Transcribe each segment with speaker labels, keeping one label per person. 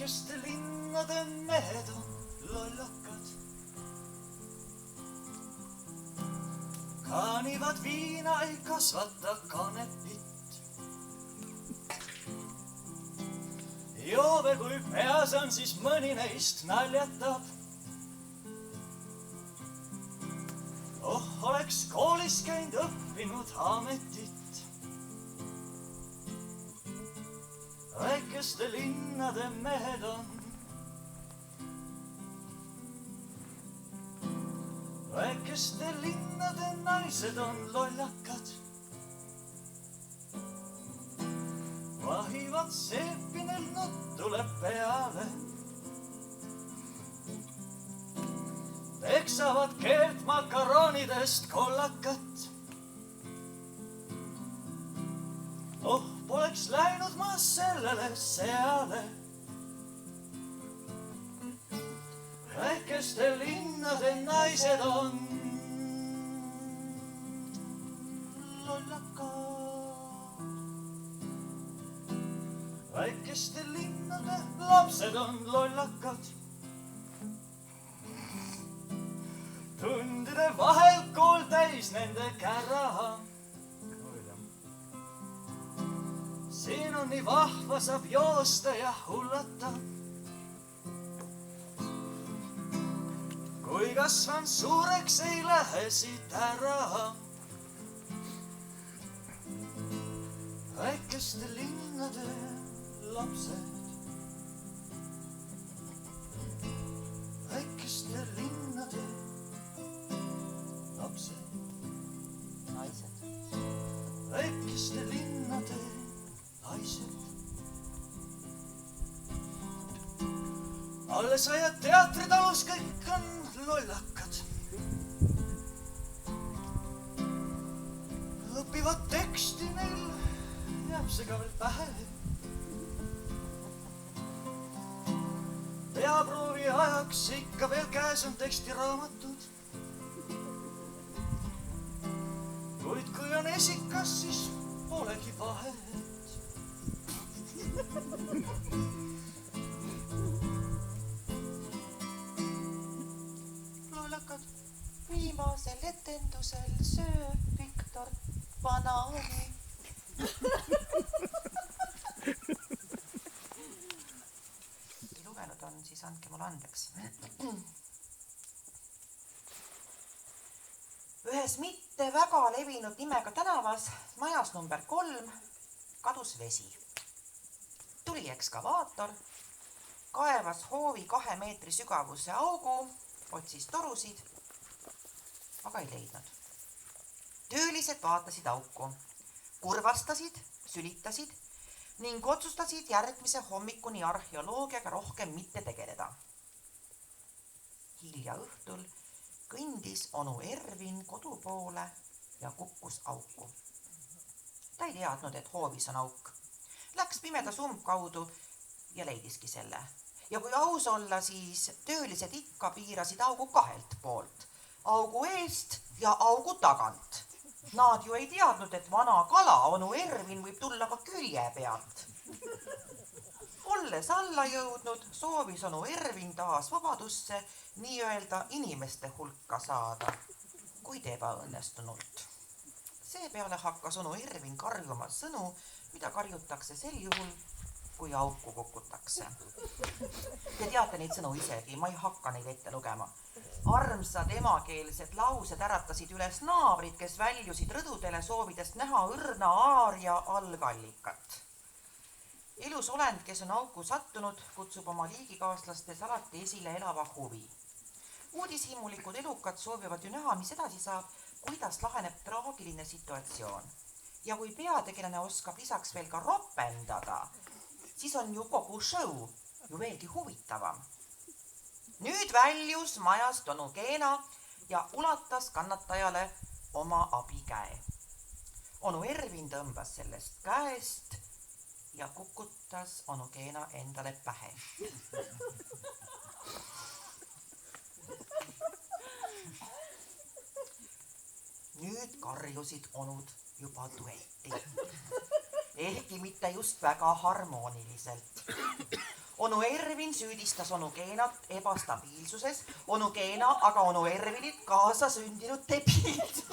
Speaker 1: Väikeste linnade mehed on lollakad. Kaanivad viina, ei kasvata kanepit. Joove kui peas on, siis mõni neist naljatab. Oh, oleks koolis käinud õppinud ametit. Väikeste linnade mehed on. Väikeste linnade naised on lollakad. Vahivad seepi, neil nutt tuleb peale. Peksavad keelt makaronidest kollakat. Oh, poleks läinud ma sellele seale. Väikeste linnade naised on lollakad. Väikeste linnade lapsed on lollakad. Tundide vahel kool täis nende käraha. Siin on nii vahva, saab joosta ja hullata. Kui kasvan suureks, ei lähe siit ära. Väikeste linnade lapsed. Väikeste linnade lapsed. Naised. Väikeste linnade naised. Alles ajad teatritalus, kõik on lollakad. Õpivad teksti, neil jääb see ka veel pähe. Peaproovi ajaks ikka veel käes on tekstiraamatud. Kuid kui on esikas, siis polegi vahet.
Speaker 2: Viimasel etendusel sööb Viktor banaani. Kui lugenud on, siis andke mulle andeks. Ühes mitte väga levinud nimega tänavas, majas number 3, kadus vesi. Tuli ekskavaator, kaevas hoovi 2 meetri sügavuse augu, otsis torusid, aga ei leidnud. Töölised vaatasid auku, kurvastasid, sülitasid ning otsustasid järgmise hommikuni arheoloogiaga rohkem mitte tegeleda. Hilja õhtul kõndis onu Ervin kodu poole ja kukkus auku. Ta ei teadnud, et hoovis on auk. Läks pimedas umbkaudu ja leidiski selle. Ja kui aus olla, siis töölised ikka piirasid augu 2 poolt. Augu eest ja augu tagant. Nad ju ei teadnud, et vana kala onu Ervin võib tulla ka külje pealt. Olles alla jõudnud, soovis onu Ervin taas vabadusse nii-öelda inimeste hulka saada, kuid ebaõnnestunult. Seepeale hakkas onu Ervin karjuma sõnu, mida karjutakse sel juhul, kui auku kukutakse. Te teate neid sõnu isegi, ma ei hakka neid ette lugema. Armsad emakeelsed laused äratasid üles naabrid, kes väljusid rõdudele soovidest näha õrna aaria algallikat. Elus olend, kes on auku sattunud, kutsub oma liigikaaslastes alati esile elava huvi. Uudishimulikud elukad soovivad ju näha, mis edasi saab, kuidas laheneb traagiline situatsioon. Ja kui peategelane oskab lisaks veel ka ropendada, siis on ju kogu show ju veelgi huvitavam. Nüüd väljus majast onu Keena ja ulatas kannatajale oma abikäe. Onu Ervin tõmbas sellest käest ja kukutas onu Keena endale pähe. Nüüd karjusid onud juba duetti. Ehkki mitte just väga harmooniliselt. Onu Ervin süüdistas onu Geenat ebastabiilsuses, onu Geena aga onu Ervinit kaasasündinud debiilsuses.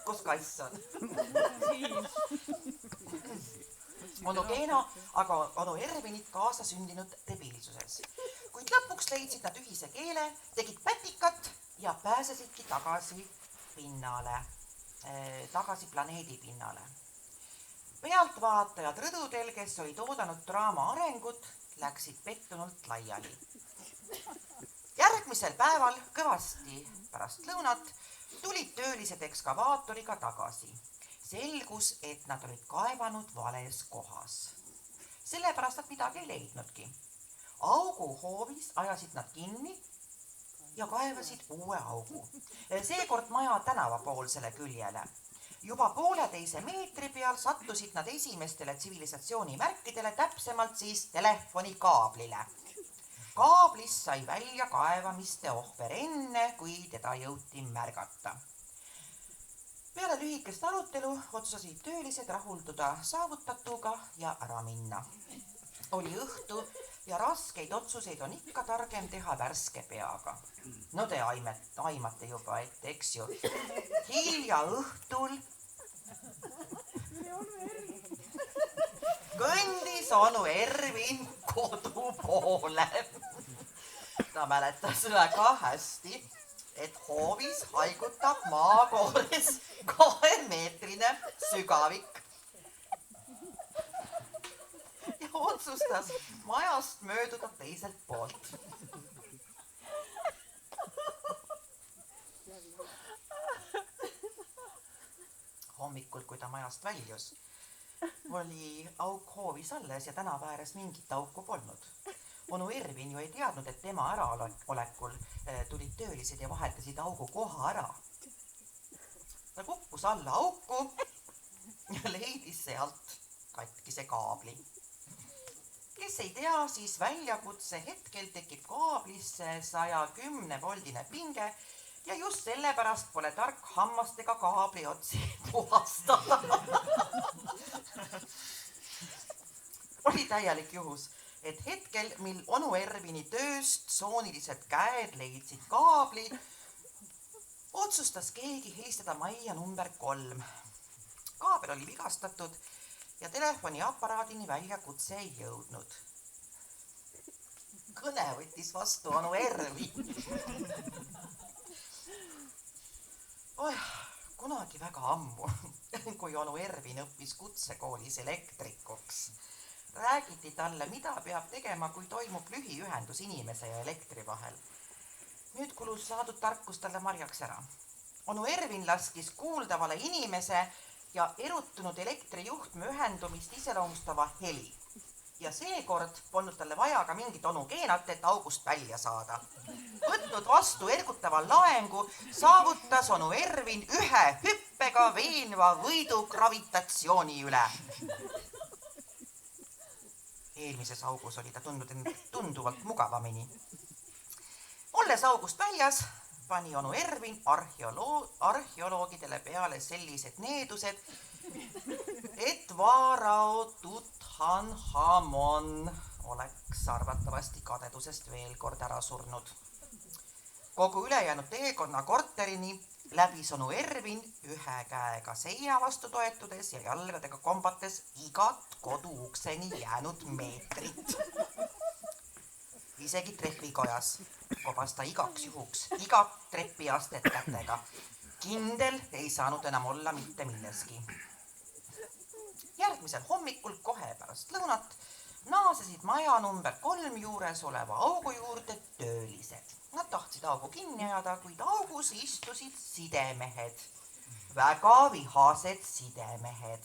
Speaker 2: Kus kass on? Onu Geena aga onu Ervinit kaasasündinud debiilsuses. Kuid lõpuks leidsid nad ühise keele, tegid pätikat ja pääsesidki tagasi pinnale, tagasi planeedi pinnale. Pealtvaatajad rõdudel, kes olid oodanud draama arengut, läksid pettunult laiali. Järgmisel päeval kõvasti pärast lõunat tulid töölised ekskavaatoriga tagasi. Selgus, et nad olid kaevanud vales kohas. Sellepärast nad midagi ei leidnudki. Augu hoovis ajasid nad kinni ja kaevasid uue augu. Seekord maja tänavapoolsele küljele. Juba 1,5 meetri peal sattusid nad esimestele tsivilisatsiooni märkidele, täpsemalt siis telefonikaablile. Kaablist sai välja kaevamiste ohver enne, kui teda jõuti märgata. Peale lühikest arutelu otsustasid töölised rahulduda saavutatuga ja ära minna. Oli õhtu ja raskeid otsuseid on ikka targem teha värske peaga. No te aimate juba ette, eks ju. Hilja õhtul kõndis onu Ervin kodu poole. Ta mäletas väga hästi, et hoovis haigutab maakoores 2-meetrine sügavik. Ja otsustas majast mööduda teiselt poolt. Hommikul, kui ta majast väljus, oli auk hoovis alles ja tänava ääres mingit auku polnud. Onu Ervin ju ei teadnud, et tema äraolekul tulid töölised ja vahetasid augu koha ära. Ta kukkus alla auku ja leidis sealt katkise kaabli. Kes ei tea, siis väljakutse hetkel tekib kaablisse 110-voldine pinge ja just sellepärast pole tark hammastega kaabli otsi puhastada. Oli täielik juhus, et hetkel, mil onu Ervini tööst soonilised käed leidsid kaabli, otsustas keegi helistada majja number 3. Kaabel oli vigastatud ja telefoniaparaadini väljakutse ei jõudnud. Kõne võttis vastu onu Ervin. Kunagi väga ammu, kui onu Ervin õppis kutsekoolis elektrikuks, räägiti talle, mida peab tegema, kui toimub lühiühendus inimese ja elektri vahel. Nüüd kulus saadud tarkus talle marjaks ära. Onu Ervin laskis kuuldavale inimese ja erutunud elektrijuhtme ühendumist iseloomustava heli. Ja seekord polnud talle vaja ka mingit onu Geenat, et august välja saada. Võtnud vastu ergutava laengu, saavutas onu Ervin ühe hüppega veenva võidu gravitatsiooni üle. Eelmises augus oli ta tunduvalt mugavamini. Olles august väljas, pani onu Ervin arheoloogidele peale sellised needused, et Varao Tuthanhamon oleks arvatavasti kadedusest veel kord ära surnud. Kogu ülejäänud teekonna korterini läbis onu Ervin ühe käega seina vastu toetudes ja jalgadega kombates igat koduukseni jäänud meetrit. Isegi trehvikojas kobas ta igaks juhuks igat trepiastet kätega. Kindel ei saanud enam olla mitte milleski. Järgmisel hommikul kohe pärast lõunat naasesid maja number 3 juures oleva augu juurde töölised. Nad tahtsid augu kinni ajada, kuid augus istusid sidemehed. Väga vihased sidemehed.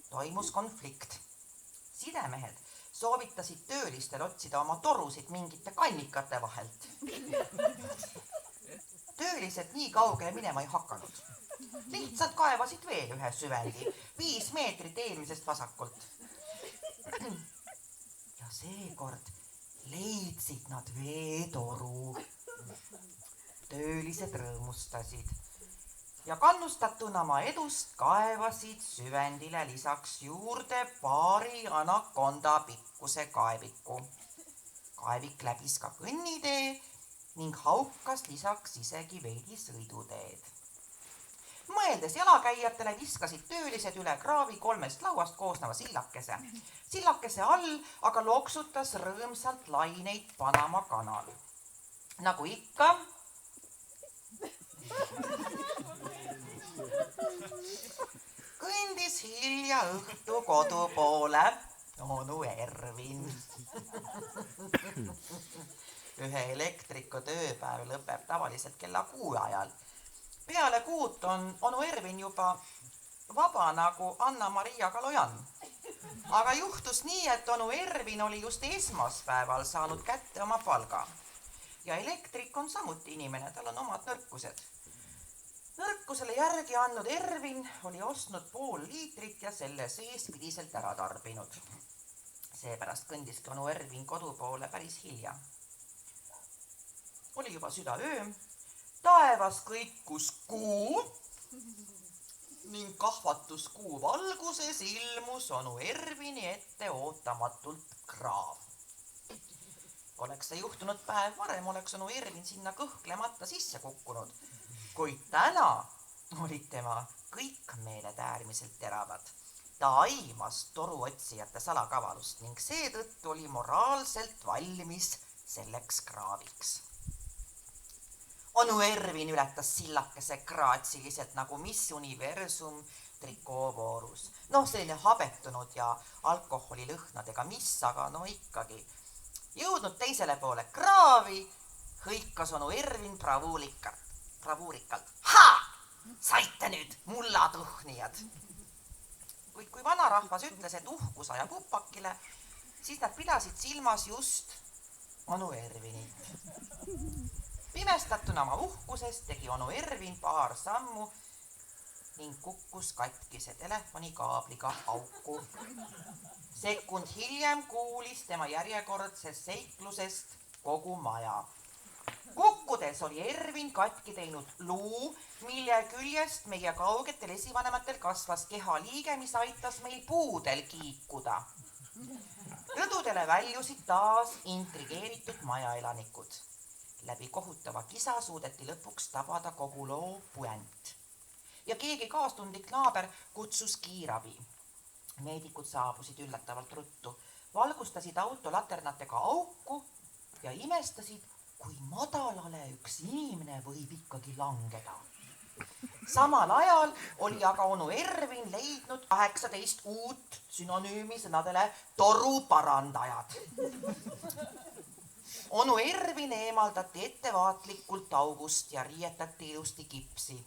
Speaker 2: Toimus konflikt. Sidemehed soovitasid töölistel otsida oma torusid mingite kannikate vahelt. Töölised nii kaugele minema ei hakanud. Lihtsalt kaevasid veel ühe süvendi, 5 meetrit eelmisest vasakult. Ja seekord leidsid nad veetoru. Töölised rõõmustasid. ja kannustatuna oma edust kaevasid süvendile lisaks juurde paari anakonda pikkuse kaeviku. Kaevik läbis ka kõnnitee ning haukas lisaks isegi veidi sõiduteed. Mõeldes jalakäijatele viskasid töölised üle kraavi 3 lauast koosneva sillakese. Sillakese all aga loksutas rõõmsalt laineid Panama kanal. Nagu ikka, kõndis hilja õhtu kodu poole onu Ervin. Ühe elektriku tööpäev lõpeb tavaliselt kella 6 ajal. Peale 6 on onu Ervin juba vaba nagu Anna-Maria Kalojan. Aga juhtus nii, et onu Ervin oli just esmaspäeval saanud kätte oma palga. Ja elektrik on samuti inimene, tal on omad nõrkused. Nõrkusele järgi andnud Ervin oli ostnud pool liitrit ja selle seespidiselt ära tarbinud. Seepärast kõndiski onu Ervin kodu poole päris hilja. Oli juba südaöö, taevas kõikus kuu ning kahvatus kuu valguses ilmus onu Ervini ette ootamatult kraav. Oleks see juhtunud päev varem, oleks onu Ervin sinna kõhklemata sisse kukkunud, kuid täna olid tema kõik meeled äärmiselt teravad. Ta aimas toruotsijate salakavalust ning seetõttu oli moraalselt valmis selleks kraaviks. Onu Ervin ületas sillakese graatsiliselt nagu Miss Universum trikoovoorus. Selline habetunud ja alkoholilõhnadega aga ikkagi. Jõudnud teisele poole kraavi, hõikas onu Ervin bravuurikalt. Ha! Saite nüüd mullatuhnijad! Kuid kui vanarahvas ütles, et uhkus ajab upakile, siis nad pidasid silmas just onu Ervinit. Pimestatuna oma uhkusest tegi onu Ervin paar sammu ning kukkus katkise telefonikaabliga auku. Sekund hiljem kuulis tema järjekordsest seiklusest kogu maja. Kukkudes oli Ervin katki teinud luu, mille küljest meie kaugetel esivanematel kasvas kehaliige, mis aitas meil puudel kiikuda. Rõdudele väljusid taas intrigeeritud majaelanikud. Läbi kohutava kisa suudeti lõpuks tabada kogu loo puent. Ja keegi kaastundlik naaber kutsus kiirabi. Meedikud saabusid üllatavalt ruttu, valgustasid auto laternatega auku ja imestasid, kui madalale üks inimene võib ikkagi langeda. Samal ajal oli aga onu Ervin leidnud 18 uut sünonüümi sõnadele toruparandajad. Onu Ervin eemaldati ettevaatlikult august ja riietati ilusti kipsi.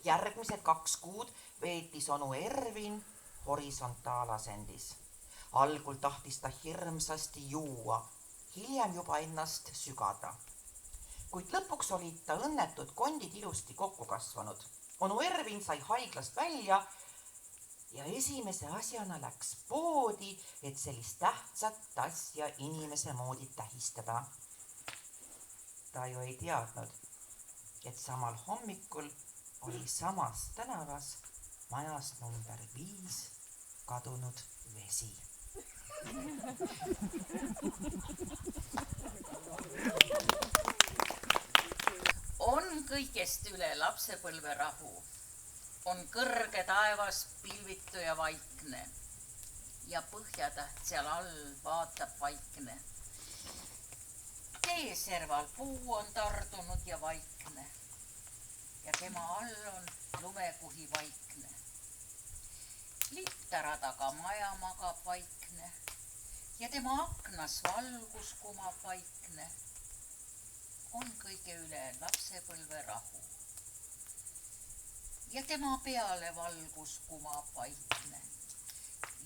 Speaker 2: Järgmised 2 kuud veetis onu Ervin horisontaalisendis. Algul tahtis ta hirmsasti juua, hiljem juba ennast sügada. Kuid lõpuks olid ta õnnetud kondid ilusti kokku kasvanud. Onu Ervin sai haiglast välja ja esimese asjana läks poodi, et sellist tähtsat asja inimese moodi tähistada. Ta ju ei teadnud, et samal hommikul oli samas tänavas majas number 5 kadunud vesi.
Speaker 3: On kõigest üle lapsepõlverahu. On kõrge taevas pilvitu ja vaikne ja põhjatäht seal all vaatab vaikne. Teeserval puu on tardunud ja vaikne ja tema all on lumekuhi vaikne. Littara taga maja magab vaikne ja tema aknas valgus kumab vaikne. On kõige üle lapsepõlve rahu. Ja tema peale valgus kumab vaikne.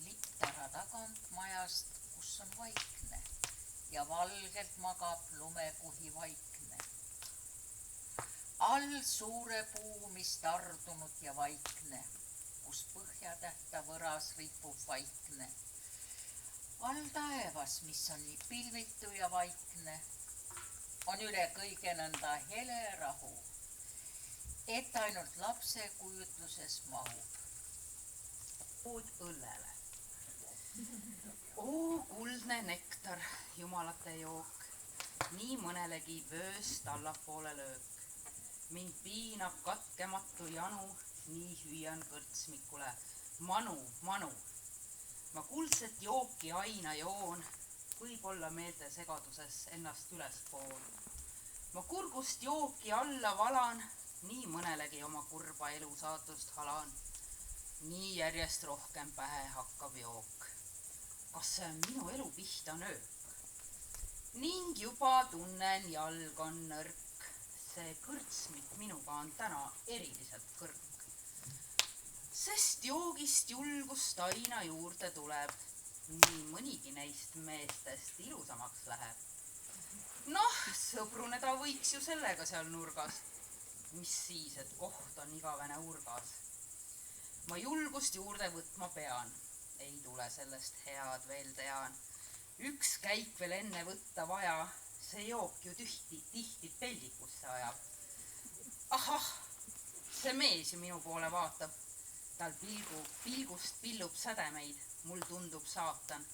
Speaker 3: Littara tagant majast, kus on vaikne ja valgelt magab lumekuhi vaikne. All suure puu, mis tardunud ja vaikne, kus põhjatähta võras ripub vaikne. All taevas, mis on nii pilvitu ja vaikne, on üle kõige nõnda hele rahu. et ainult lapse kujutluses mahub.
Speaker 4: Ood õllele. Oo kuldne nektar, jumalate jook, nii mõnelegi vööst allapoole löök. Mind piinab katkematu janu, nii hüüan kõrtsmikule. Manu, manu. Ma kuldset jooki aina joon, võib-olla meelte segaduses ennast ülespool. Ma kurgust jooki alla valan, nii mõnelegi oma kurba elusaatust halan. Nii järjest rohkem pähe hakkab jook. Kas see on minu elu pihta nöök? Ning juba tunnen, jalg on nõrk. See kõrtsmik minuga on täna eriliselt kõrk. Sest joogist julgust aina juurde tuleb. Nii mõnigi neist meestest ilusamaks läheb. Noh, sõbruneda võiks ju sellega seal nurgas. Mis siis, et koht on igavene urgas. Ma julgust juurde võtma pean. Ei tule sellest head veel tean. Üks käik veel enne võtta vaja. See jook ju tihti peldikusse ajab. Ahah, see mees ju minu poole vaatab. Tal pilgust pillub sädemeid, mul tundub saatan.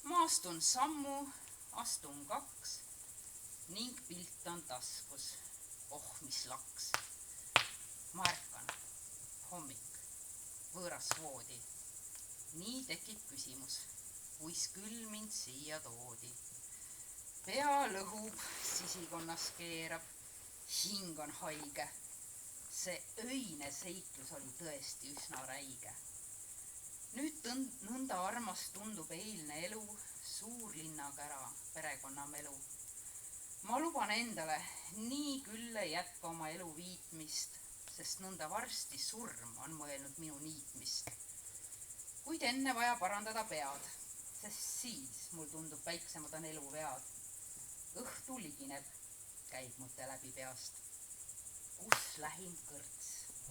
Speaker 4: Ma astun sammu, astun 2 ning pilt on taskus. Oh, mis laks. Ma ärkan. Hommik. Võõras voodi. Nii tekib küsimus, kuis küll mind siia toodi. Pea lõhub, sisikonnas keerab, hing on haige. See öine seiklus oli tõesti üsna räige. Nüüd nõnda armas tundub eilne elu, suurlinnaga ära perekonnamelu. Ma luban endale, nii küll ei jätka oma elu viitmist, sest nõnda varsti surm on mõelnud minu niitmist. Kuid enne vaja parandada pead, sest siis mul tundub väiksemad on eluvead. Õhtu ligineb, käib mõte läbi peast. Kus lähin kõrts,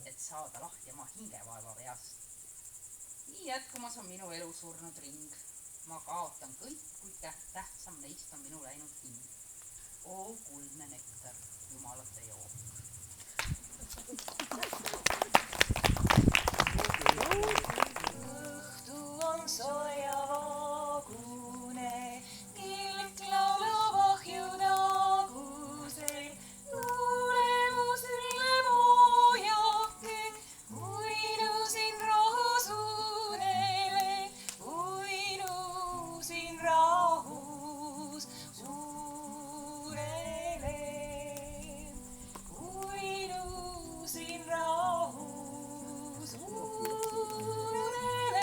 Speaker 4: et saada lahjama hingevaeva veast. Nii jätkumas on minu elu surnud ring. Ma kaotan kõik, kuid tähtsam neist on minu läinud hing. Oo kuldne nektar, jumalate jook.
Speaker 1: Õhtu on soe ja vaagune, kilk laulab ahju tagusel. Luulemus ülleb oojake, uinusin rahus unele, uinusin rahus unele, uinusin rahus unele.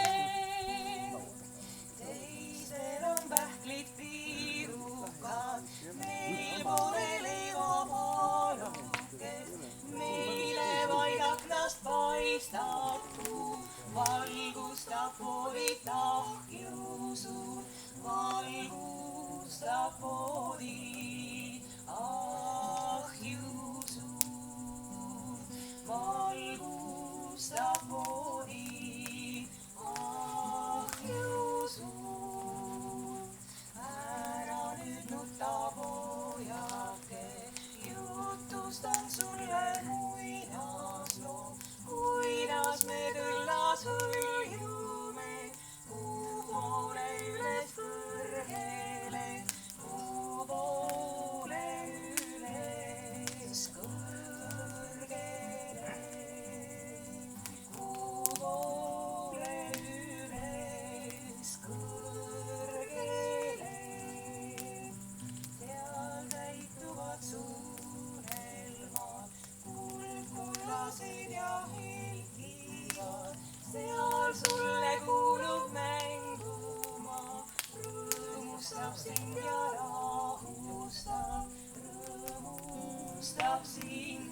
Speaker 1: Teisel on pähklid piirukad, meil pole leivapalukest, meile vaid aknast paistab kuu, valgustab voodit ahju suur, valgustab voodit ahju suur, valgustab voodit ahju suur. Ära nüüd nuta pojake, jutustan sulle muinasloo, kuidas me kõllas hõljume, kuu poole üles kõrgele, kuu poole üles kõrgele, kuu poole üles kõrgele. Seal täituvad suurelmad, kuldkullased ja helgivad, seal sulle kuulub mängumaa, rõõmustab sind ja rahustab, rõõmustab sind